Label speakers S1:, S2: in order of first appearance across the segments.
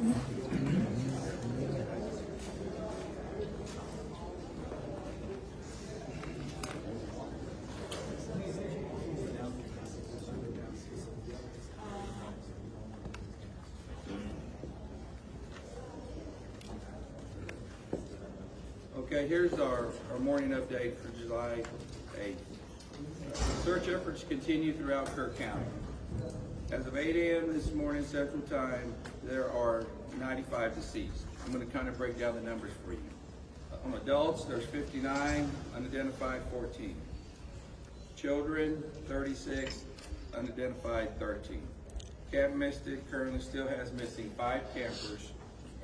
S1: Okay, here's our morning update for July 8th. Search efforts continue throughout Kerr County. As of 8 a.m. this morning Central Time, there are 95 deceased. I'm going to kind of break down the numbers for you. On adults, there's 59, unidentified 14. Children, 36, unidentified 13. Camp Mystic currently still has missing 5 campers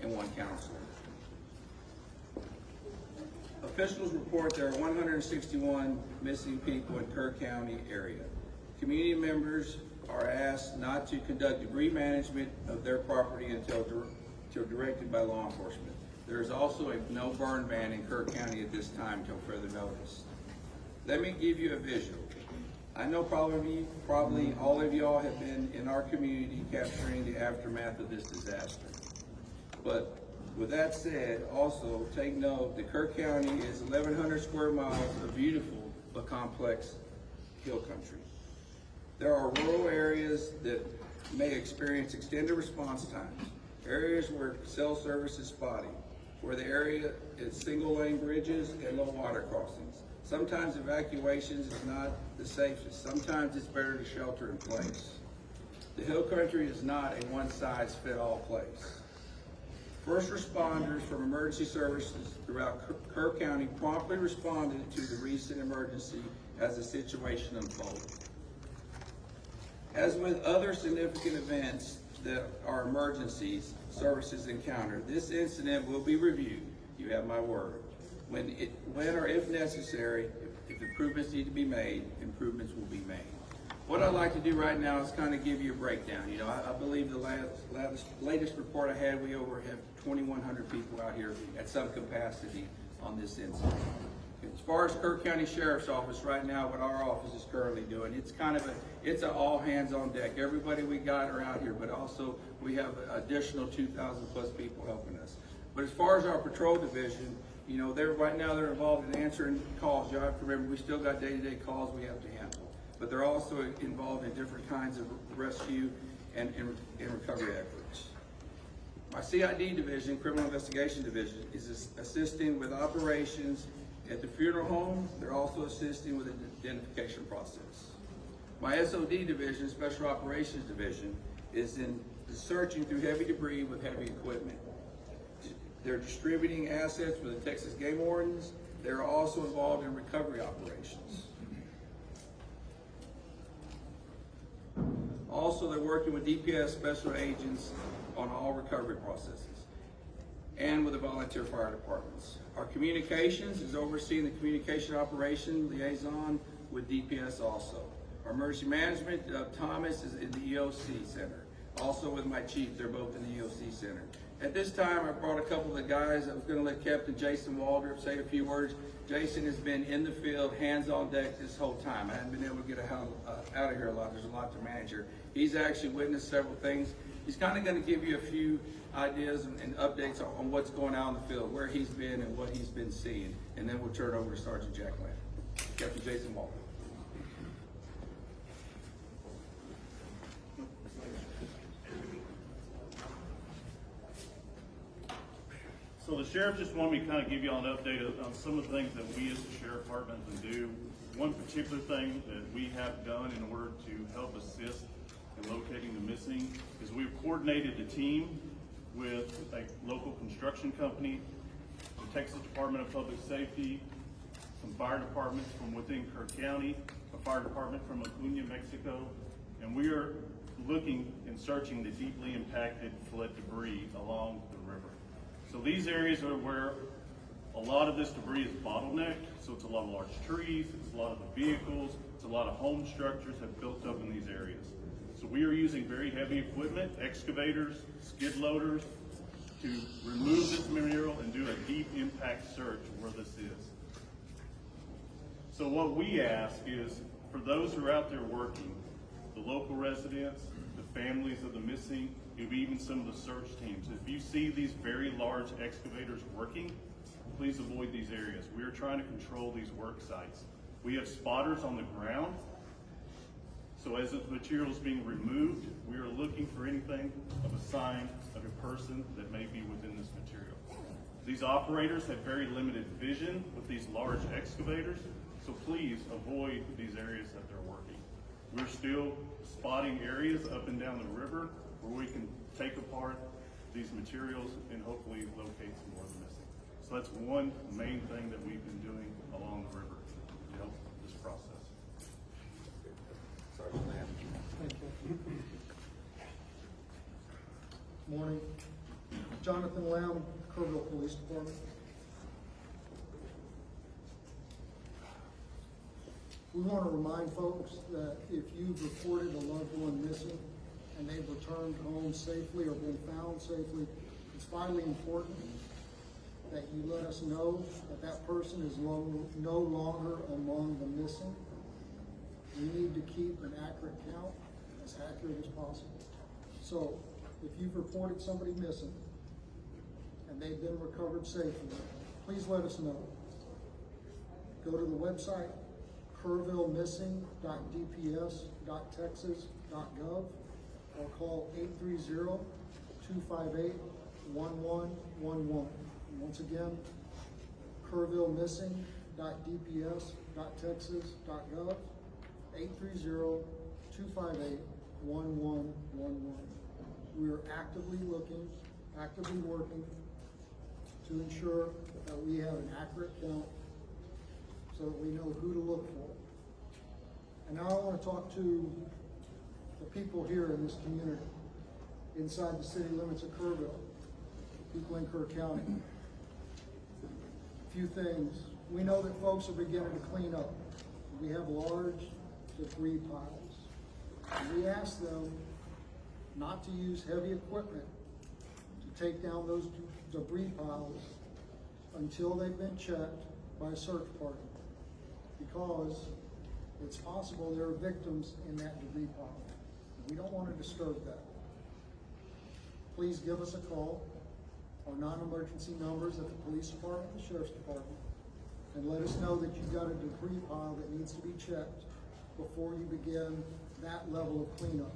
S1: and 1 counselor. Officials report there are 161 missing people in Kerr County area. Community members are asked not to conduct debris management of their property until directed by law enforcement. There is also a no burn ban in Kerr County at this time until further notice. Let me give you a visual. I know probably all of y'all have been in our community capturing the aftermath of this disaster. But with that said, also take note that Kerr County is 1,100 square miles of beautiful but complex hill country. There are rural areas that may experience extended response times, areas where cell service is spotty, where the area is single-lane bridges and low water crossings. Sometimes evacuations is not the safest. Sometimes it's better to shelter in place. The hill country is not a one-size-fits-all place. First responders from emergency services throughout Kerr County promptly responded to the recent emergency as the situation unfolded. As with other significant events that are emergencies services encounter, this incident will be reviewed, you have my word. When or if necessary, if improvements need to be made, improvements will be made. What I'd like to do right now is kind of give you a breakdown. You know, I believe the latest report I had, we have 2,100 people out here at some capacity on this incident. As far as Kerr County Sheriff's Office right now, what our office is currently doing, it's an all hands on deck. Everybody we got are out here, but also we have additional 2,000 plus people helping us. But as far as our patrol division, you know, right now they're involved in answering calls. You have to remember, we still got day-to-day calls we have to handle. But they're also involved in different kinds of rescue and recovery efforts. My CID division, Criminal Investigation Division, is assisting with operations at the funeral home. They're also assisting with the identification process. My SOD division, Special Operations Division, is in searching through heavy debris with heavy equipment. They're distributing assets for the Texas Game Wardens. They're also involved in recovery operations. Also, they're working with DPS special agents on all recovery processes and with the volunteer fire departments. Our communications is overseeing the communication operation liaison with DPS also. Our emergency management, Thomas is in the EOC Center. Also with my chief, they're both in the EOC Center. At this time, I brought a couple of the guys. I was going to let Captain Jason Waldrop say a few words. Jason has been in the field, hands on deck this whole time. I haven't been able to get out of here a lot. There's a lot to manage here. He's actually witnessed several things. He's kind of going to give you a few ideas and updates on what's going on in the field, where he's been and what he's been seeing. And then we'll turn it over to Sergeant Jack Lamb. Captain Jason Waldrop.
S2: So the sheriff just wanted me to kind of give you all an update on some of the things that we as the sheriff department can do. One particular thing that we have done in order to help assist in locating the missing is we've coordinated a team with a local construction company, the Texas Department of Public Safety, some fire departments from within Kerr County, a fire department from Acuña, Mexico, and we are looking and searching the deeply impacted flood debris along the river. So these areas are where a lot of this debris is bottlenecked. So it's a lot of large trees, it's a lot of the vehicles, it's a lot of home structures have built up in these areas. So we are using very heavy equipment, excavators, skid loaders, to remove this material and do a deep impact search where this is. So what we ask is, for those who are out there working, the local residents, the families of the missing, maybe even some of the search teams. If you see these very large excavators working, please avoid these areas. We are trying to control these work sites. We have spotters on the ground. So as the material is being removed, we are looking for anything of a sign of a person that may be within this material. These operators have very limited vision with these large excavators, so please avoid these areas that they're working. We're still spotting areas up and down the river where we can take apart these materials and hopefully locate some more of the missing. So that's one main thing that we've been doing along the river to help this process.
S3: Thank you. Morning. Jonathan Lamb, Kerrville Police Department. We want to remind folks that if you've reported a loved one missing and they've returned home safely or been found safely, it's vitally important that you let us know that that person is no longer among the missing. We need to keep an accurate count, as accurate as possible. So, if you've reported somebody missing and they've been recovered safely, please let us know. Go to the website, kerrvillemissing.dps.texas.gov, or call 830-258-1111. Once again, kerrvillemissing.dps.texas.gov, 830-258-1111. We are actively working to ensure that we have an accurate count so that we know who to look for. And now I want to talk to the people here in this community, inside the city limits of Kerrville, people in Kerr County. A few things. We know that folks are beginning to clean up. We have large debris piles. And we ask them not to use heavy equipment to take down those debris piles until they've been checked by a search party, because it's possible there are victims in that debris pile. We don't want to disturb that. Please give us a call. Our non-emergency numbers at the police department, the sheriff's department, and let us know that you've got a debris pile that needs to be checked before you begin that level of cleanup.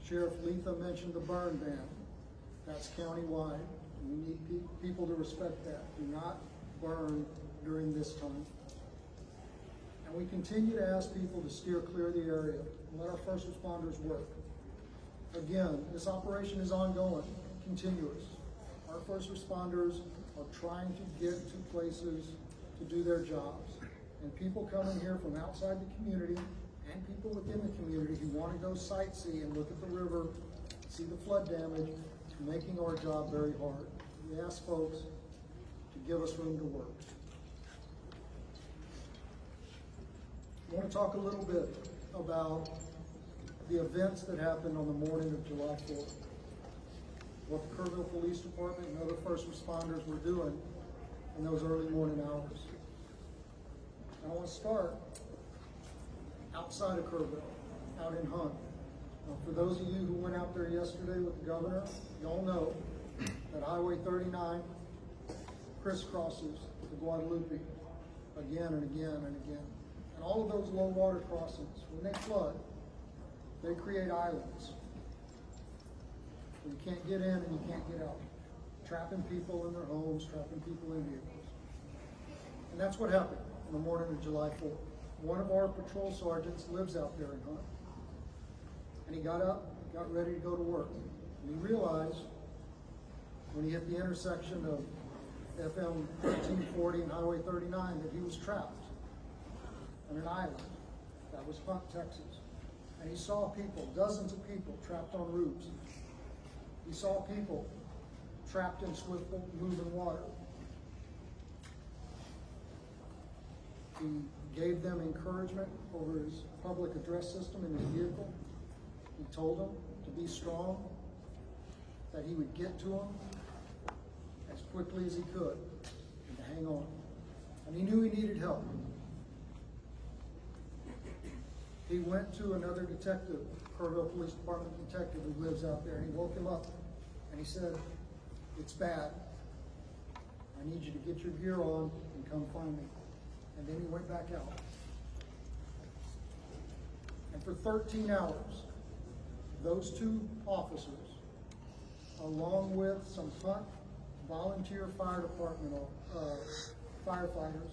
S3: Sheriff Letha mentioned the burn ban. That's countywide. We need people to respect that. Do not burn during this time. And we continue to ask people to steer clear of the area and let our first responders work. Again, this operation is ongoing, continuous. Our first responders are trying to get to places to do their jobs. And people coming here from outside the community and people within the community who want to go sightsee and look at the river, see the flood damage, making our job very hard. We ask folks to give us room to work. I want to talk a little bit about the events that happened on the morning of July 4th. What the Kerrville Police Department and other first responders were doing in those early morning hours. I want to start outside of Kerrville, out in Hunt. Now, for those of you who went out there yesterday with the governor, y'all know that Highway 39 crisscrosses the Guadalupe again and again and again. And all of those low water crossings, when they flood, they create islands. You can't get in and you can't get out. Trapping people in their homes, trapping people in vehicles. And that's what happened on the morning of July 4th. One of our patrol sergeants lives out there in Hunt. And he got up, got ready to go to work. And he realized when he hit the intersection of FM 1340 and Highway 39 that he was trapped on an island. That was Hunt, Texas. And he saw people, dozens of people trapped on roofs. He saw people trapped in swift moving water. He gave them encouragement over his public address system in his vehicle. He told them to be strong, that he would get to them as quickly as he could, and to hang on. And he knew he needed help. He went to another detective, Kerrville Police Department detective who lives out there, and he woke him up and he said, "It's bad. I need you to get your gear on and come find me." And then he went back out. And for 13 hours, those two officers, along with some Hunt volunteer fire department firefighters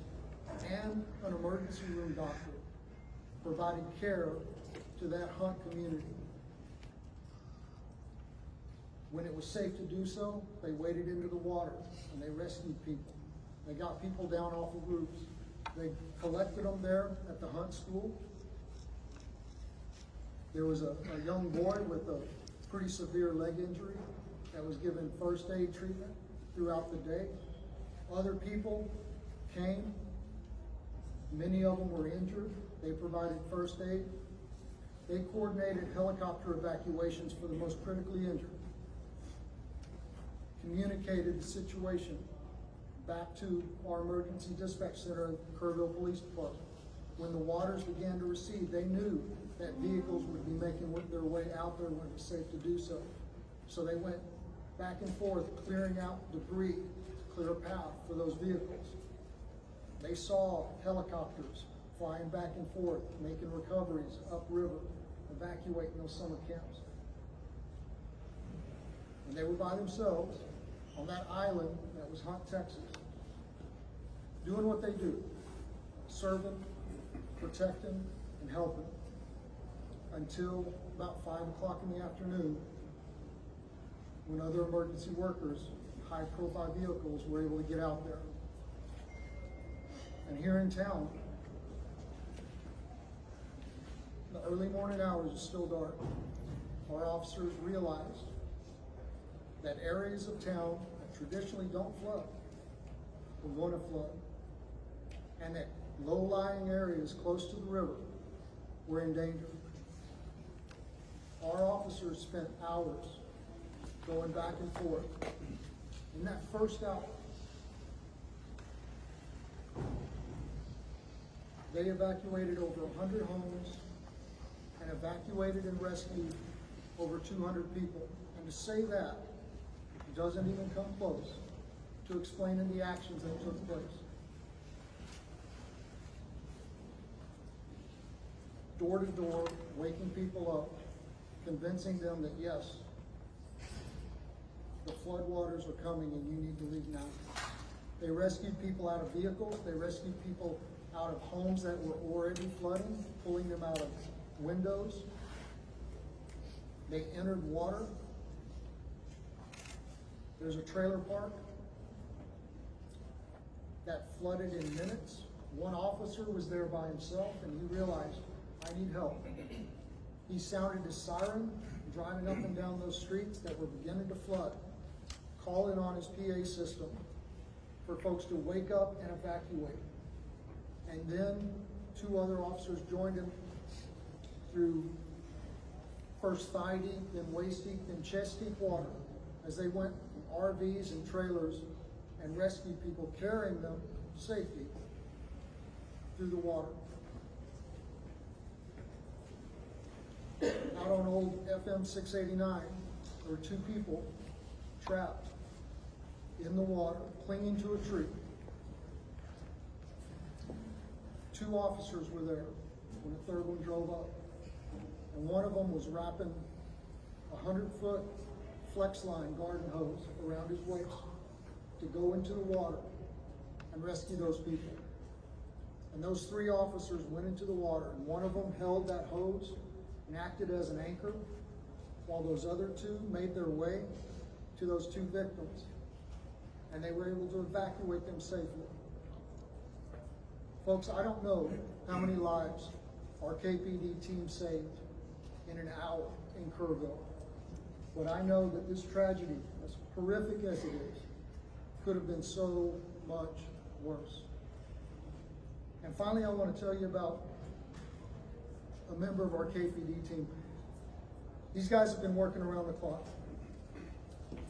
S3: and an emergency room doctor, provided care to that Hunt community. When it was safe to do so, they waded into the water and they rescued people. They got people down off of roofs. They collected them there at the Hunt school. There was a young boy with a pretty severe leg injury that was given first aid treatment throughout the day. Other people came. Many of them were injured. They provided first aid. They coordinated helicopter evacuations for the most critically injured. Communicated the situation back to our emergency dispatch center at Kerrville Police Department. When the waters began to recede, they knew that vehicles would be making their way out there when it was safe to do so. So they went back and forth, clearing out debris to clear a path for those vehicles. They saw helicopters flying back and forth, making recoveries upriver, evacuating those summer camps. And they were by themselves on that island that was Hunt, Texas, doing what they do, serving, protecting, and helping, until about 5 o'clock in the afternoon, when other emergency workers, high-profile vehicles, were able to get out there. And here in town, the early morning hours is still dark. Our officers realized that areas of town that traditionally don't flood were going to flood, and that low-lying areas close to the river were in danger. Our officers spent hours going back and forth. In that first hour, they evacuated over 100 homes and evacuated and rescued over 200 people. And to say that doesn't even come close to explaining the actions that took place. Door to door, waking people up, convincing them that yes, the floodwaters are coming and you need to leave now. They rescued people out of vehicles. They rescued people out of homes that were already flooding, pulling them out of windows. They entered water. There's a trailer park that flooded in minutes. One officer was there by himself and he realized, I need help. He sounded his siren, driving up and down those streets that were beginning to flood, calling on his PA system for folks to wake up and evacuate. And then 2 other officers joined him through first thigh deep, then waist deep, then chest deep water as they went from RVs and trailers and rescued people, carrying them to safety through the water. Out on old FM 689, there were 2 people trapped in the water, clinging to a tree. 2 officers were there when the 3rd one drove up. And one of them was wrapping a 100-foot flex line garden hose around his waist to go into the water and rescue those people. And those 3 officers went into the water, and one of them held that hose and acted as an anchor while those other 2 made their way to those 2 victims, and they were able to evacuate them safely. Folks, I don't know how many lives our KPD team saved in an hour in Kerrville, but I know that this tragedy, as horrific as it is, could have been so much worse. And finally, I want to tell you about a member of our KPD team. These guys have been working around the clock.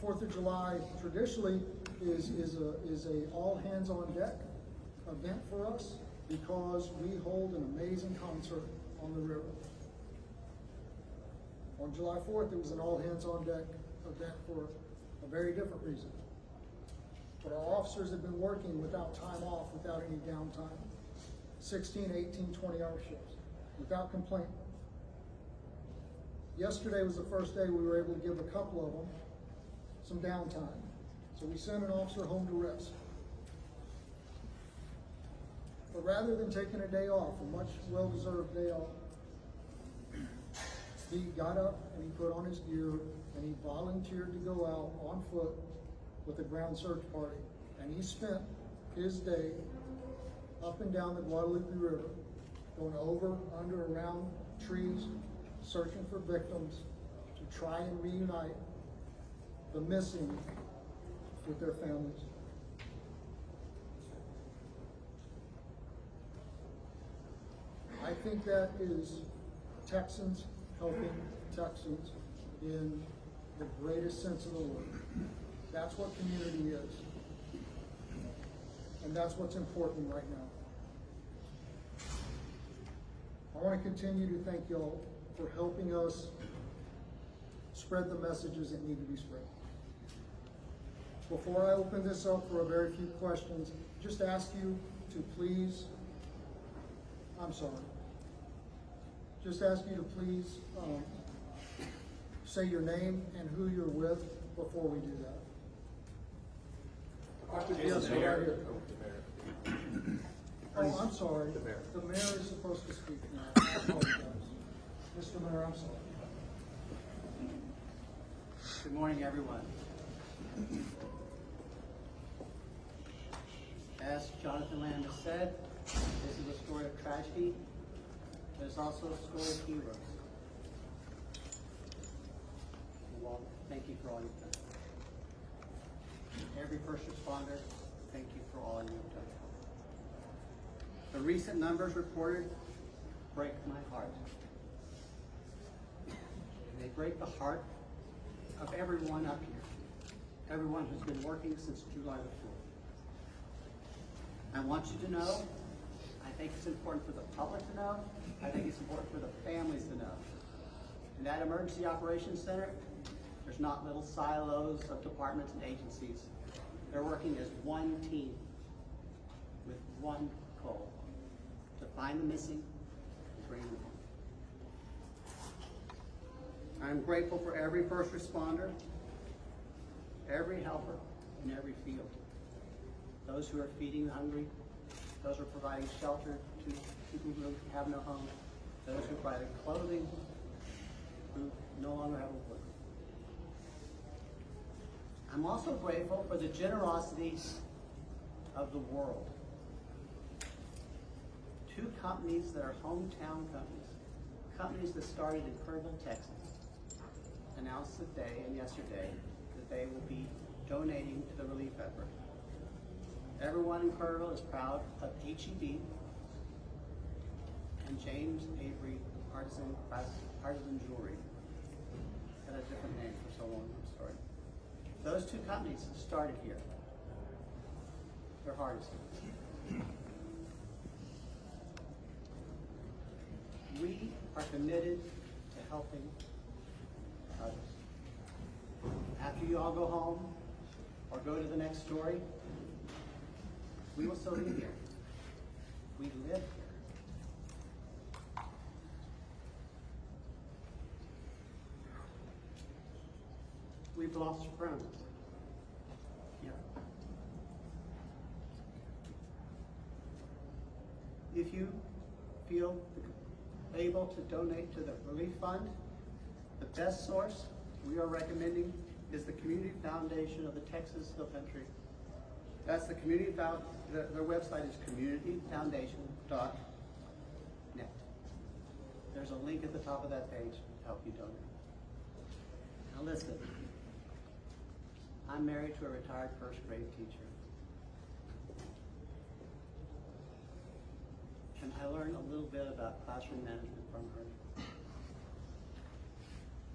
S3: 4th of July traditionally is a all hands on deck event for us because we hold an amazing concert on the river. On July 4th, it was an all hands on deck event for a very different reason. But our officers have been working without time off, without any downtime. 16, 18, 20-hour shifts, without complaint. Yesterday was the first day we were able to give a couple of them some downtime. So we sent an officer home to rest. But rather than taking a day off, a much well-deserved day off, he got up and he put on his gear and he volunteered to go out on foot with a ground search party. And he spent his day up and down the Guadalupe River, going over, under, around trees, searching for victims to try and reunite the missing with their families. I think that is Texans helping Texans in the greatest sense of the word. That's what community is. And that's what's important right now. I want to continue to thank y'all for helping us spread the messages that need to be spread. Before I open this up for a very few questions, just ask you to please, just ask you to please say your name and who you're with before we do that. Yes, right here. Oh, I'm sorry. The mayor is supposed to speak now. I apologize. Mr. Mayor, I'm sorry.
S4: Good morning, everyone. As Jonathan Lamb has said, this is a story of tragedy, but it's also a story of heroes. Well, thank you for all you've done. Every first responder, thank you for all you've done. The recent numbers reported break my heart. They break the heart of everyone up here, everyone who's been working since July the 4th. I want you to know, I think it's important for the public to know, I think it's important for the families to know. In that emergency operations center, there's not little silos of departments and agencies. They're working as one team with one goal, to find the missing and bring them home. I'm grateful for every first responder, every helper in every field. Those who are feeding the hungry, those who are providing shelter to people who have no home, those who are providing clothing, who no longer have a work. I'm also grateful for the generosities of the world. Two companies that are hometown companies that started in Kerrville, Texas, announced today and yesterday that they will be donating to the relief effort. Everyone in Kerrville is proud of HEB and James Avery Artisan Jewelry. Had a different name for so long, I'm sorry. Those two companies started here. They're artisans. We are committed to helping others. After you all go home or go to the next story, we will still be here. We live here. We've lost friends. Yeah. If you feel able to donate to the relief fund, the best source we are recommending is the Community Foundation of the Texas Hill Country. That's the community their website is communityfoundation.net. There's a link at the top of that page to help you donate. Now listen, I'm married to a retired first grade teacher. And I learned a little bit about classroom management from her.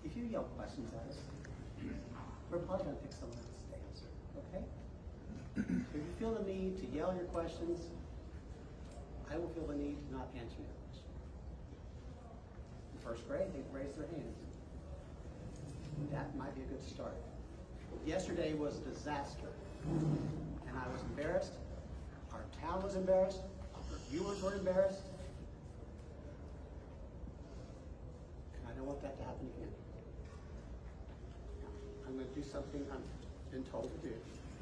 S4: If you yell questions at us, we're probably going to pick someone else to answer, okay? If you feel the need to yell your questions, I will feel the need to not answer your question. first grade, they raise their hands. That might be a good start. Yesterday was a disaster, and I was embarrassed. Our town was embarrassed. Our viewers were embarrassed. And I don't want that to happen again. Now, I'm going to do something I've been told to do.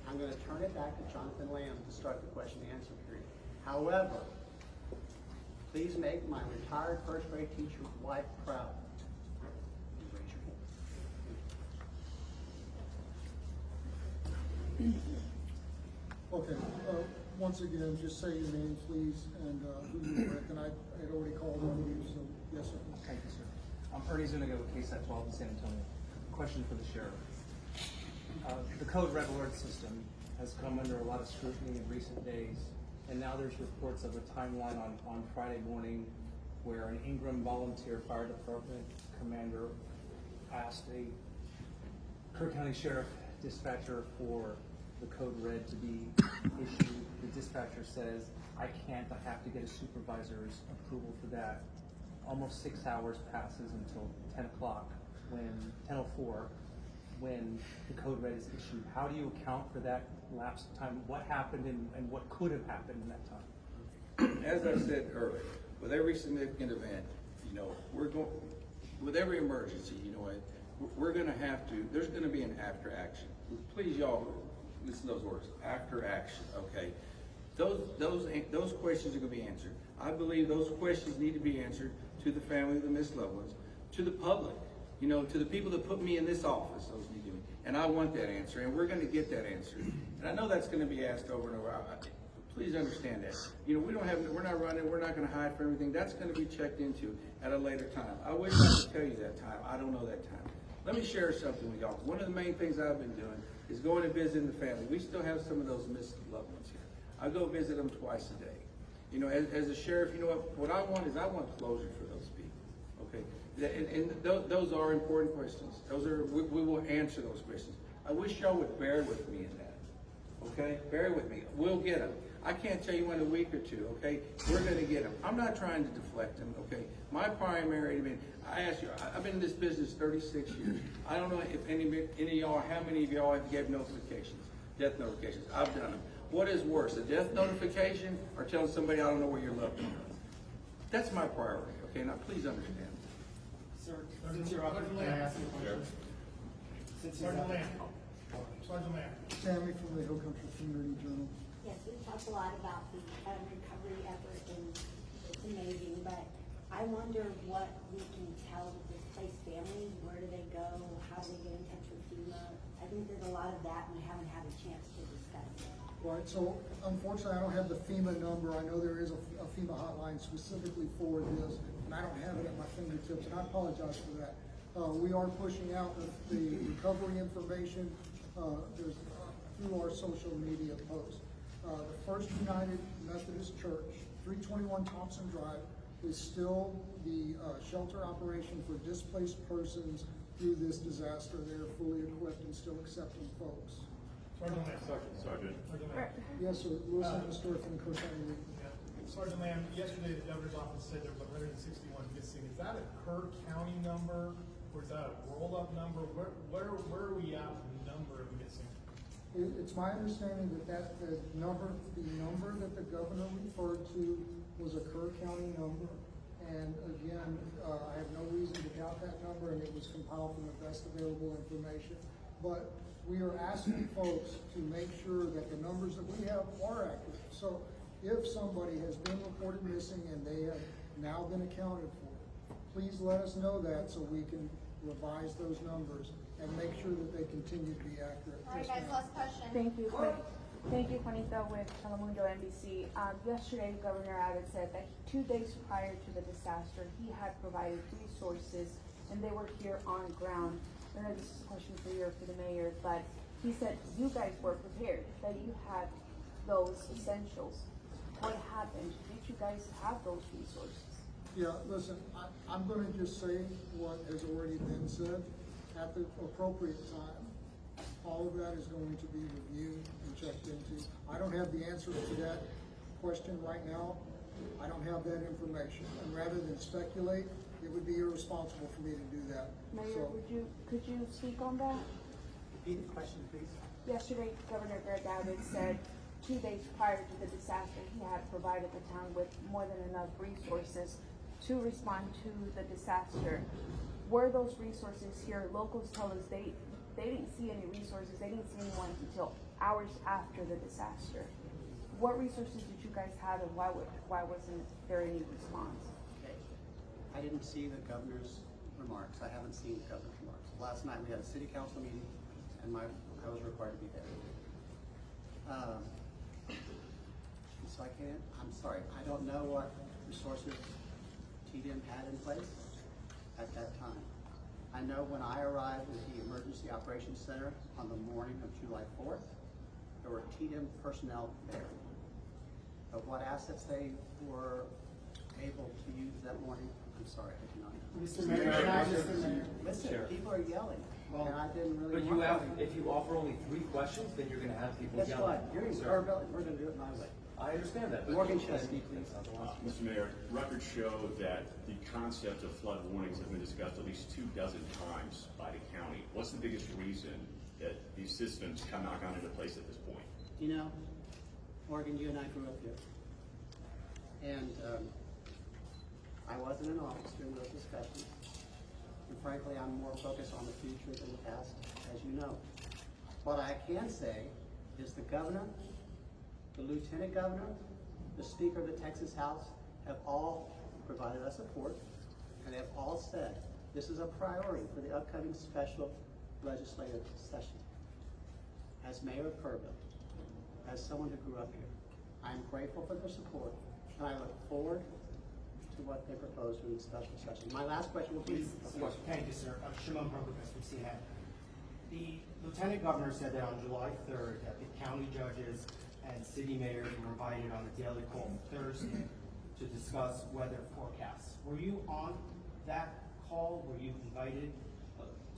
S4: I'm going to turn it back to Jonathan Lamb to start the question and answer period. However, please make my retired first grade teacher's wife proud. Raise your hand.
S3: Okay, once again, just say your name, please, and who you're with, and I had already called on you, so, yes, sir.
S5: Thank you, sir. I'm Ernie Zuniga with KSAT 12 in San Antonio. Question for the sheriff. The code red alert system has come under a lot of scrutiny in recent days, and now there's reports of a timeline on Friday morning where an Ingram volunteer fire department commander asked a Kerr County Sheriff dispatcher for the code red to be issued. The dispatcher says, I can't, I have to get a supervisor's approval for that. Almost 6 hours passes until 10 o'clock, when 10:04, when the code red is issued. How do you account for that lapse of time? What happened and what could have happened in that time?
S1: As I said earlier, with every significant event, you know, with every emergency, you know what, we're gonna have to, there's gonna be an after action. Please, y'all, listen to those words, after action, okay? Those questions are gonna be answered. I believe those questions need to be answered to the family of the missed loved ones, to the public, you know, to the people that put me in this office, those need to be. And I want that answer, and we're gonna get that answer. And I know that's gonna be asked over and over. Please understand that. You know, we're not running, we're not gonna hide from everything. That's gonna be checked into at a later time. I wish I could tell you that time. I don't know that time. Let me share something with y'all. One of the main things I've been doing is going and visiting the family. We still have some of those missed loved ones here. I go visit them twice a day. You know, as a sheriff, you know what I want is I want closure for those people, okay? And those are important questions. We will answer those questions. I wish y'all would bear with me in that, okay? Bear with me. We'll get them. I can't tell you in a week or two, okay? We're gonna get them. I'm not trying to deflect them, okay? My primary, I ask you, I've been in this business 36 years. I don't know if any of y'all, how many of y'all have gave notifications, death notifications. I've done them. What is worse, a death notification or telling somebody I don't know where your loved one is? That's my priority, okay? Now, please understand.
S6: Sir, since you're up, can I ask you a question? Sergeant Lamb. Sergeant Lamb.
S3: Sammy from the Hill Country Community Journal.
S7: Yes, we talked a lot about the recovery effort, and it's amazing, but I wonder what we can tell the displaced families. Where do they go? How do they get in touch with FEMA? I think there's a lot of that, and we haven't had a chance to discuss it.
S3: Right, so unfortunately, I don't have the FEMA number. I know there is a FEMA hotline specifically for this, and I don't have it at my fingertips, and I apologize for that. We are pushing out the recovery information through our social media posts. The First United Methodist Church, 321 Thompson Drive, is still the shelter operation for displaced persons through this disaster. They're fully equipped and still accepting folks.
S6: Sergeant Lamb.
S2: Sergeant.
S6: Sergeant Lamb.
S3: Yes, sir. Lewis and Story from the Kerr County League.
S6: Yeah. Sergeant Lamb, yesterday the governor's office said there was 161 missing. Is that a Kerr County number, or is that a roll-up number? Where are we at with the number of missing?
S3: It's my understanding that the number that the governor referred to was a Kerr County number. And again, I have no reason to doubt that number, and it was compiled from the best available information. But we are asking folks to make sure that the numbers that we have are accurate. So if somebody has been reported missing and they have now been accounted for, please let us know that so we can revise those numbers and make sure that they continue to be accurate.
S8: All right,
S3: Yes,
S8: guys,
S3: ma'am.
S8: last question.
S9: Thank you. Thank you, Juanita with Telemundo NBC. Yesterday, Governor Abbott said that 2 days prior to the disaster, he had provided resources and they were here on ground. I know this is a question for you or for the mayor, but he said you guys were prepared, that you had those essentials. What happened? Did you guys have those resources?
S3: Yeah, listen, I'm gonna just say what has already been said at the appropriate time. All of that is going to be reviewed and checked into. I don't have the answer to that question right now. I don't have that information. And rather than speculate, It would be irresponsible for me to do that.
S9: Mayor,
S3: So,
S9: could you speak on that?
S4: Repeat the question, please.
S9: Yesterday, Governor Greg Abbott said 2 days prior to the disaster, he had provided the town with more than enough resources to respond to the disaster. Were those resources here? Locals tell us they didn't see any resources, they didn't see anyone until hours after the disaster. What resources did you guys have, and why wasn't there any response?
S4: Okay. I didn't see the governor's remarks. I haven't seen the governor's remarks. Last night we had a city council meeting and I was required to be there. So I'm sorry, I don't know what resources TDM had in place at that time. I know when I arrived at the Emergency Operations Center on the morning of July 4th, there were TDM personnel there. But what assets they were able to use that morning, I'm sorry, I do not know.
S8: Mr. Mayor,
S4: Listen, people are yelling, and I didn't really.
S8: But you
S4: want
S8: have,
S4: to.
S8: if you offer only 3 questions, then you're gonna have people
S4: Guess
S8: yelling.
S4: what? You're in
S8: Sir,
S4: Kerrville, and we're gonna do it my way.
S8: I understand that, but.
S4: Morgan Chesney, please.
S10: Mr. Mayor, records show that the concept of flood warnings have been discussed at least 24 times by the county. What's the biggest reason that these systems cannot come into place at this point?
S4: You know, Morgan, you and I grew up here. And I wasn't in office during those discussions. And frankly, I'm more focused on the future than the past, as you know. What I can say is the governor, the lieutenant governor, the speaker of the Texas House have all provided us support, and they have all said this is a priority for the upcoming special legislative session. As mayor of Kerrville, as someone who grew up here, I'm grateful for their support, and I look forward to what they propose during the special session. My last question will be.
S11: Thank you, sir. Shimon Prokopas from CNN. The lieutenant governor said that on July 3rd that the county judges and city mayors were invited on a daily call Thursday to discuss weather forecasts. Were you on that call? Were you invited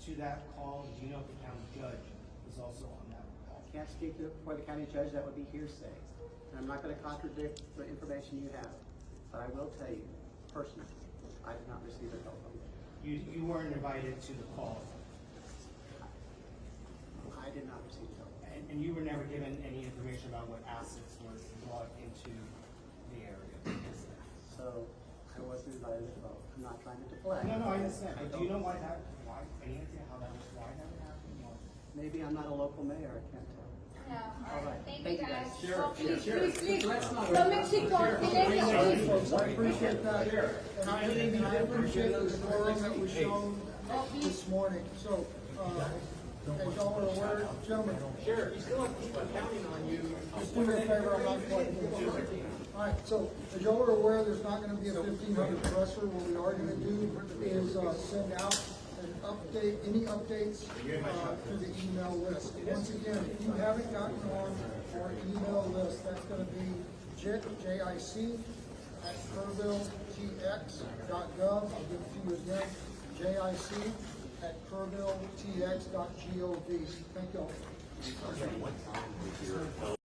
S11: to that call? Do you know if the county judge was also on that call?
S4: I can't speak for the county judge, that would be hearsay. And I'm not gonna contradict the information you have, but I will tell you, personally, I did not receive a telephone.
S11: You weren't invited to the call,
S4: I did not receive a telephone.
S11: and you were never given any information about what assets were brought into the area.
S4: So I wasn't invited to vote. I'm not trying to deflect.
S11: No, I understand. But do you know why, any idea how that was, why that happened? Or-
S4: Maybe I'm not a local mayor, I can't tell. All right.
S12: Thank you guys.
S7: Oh, please, from Mexico,
S3: folks, I appreciate that. And I appreciate the forum that was shown this morning. So, as y'all are aware, gentlemen.
S8: Sheriff, you still have people counting on you.
S3: Just do me a favor, I'm not quite finished. All right, so as y'all are aware, there's not gonna be a 1,500 presser. What we are gonna do is send out an update, any updates to the email list. Once again, if you haven't gotten on our email list, that's gonna be JIC at kerrvilletx.gov. I'll give it to you again, JIC at kerrvilletx.gov. Thank y'all.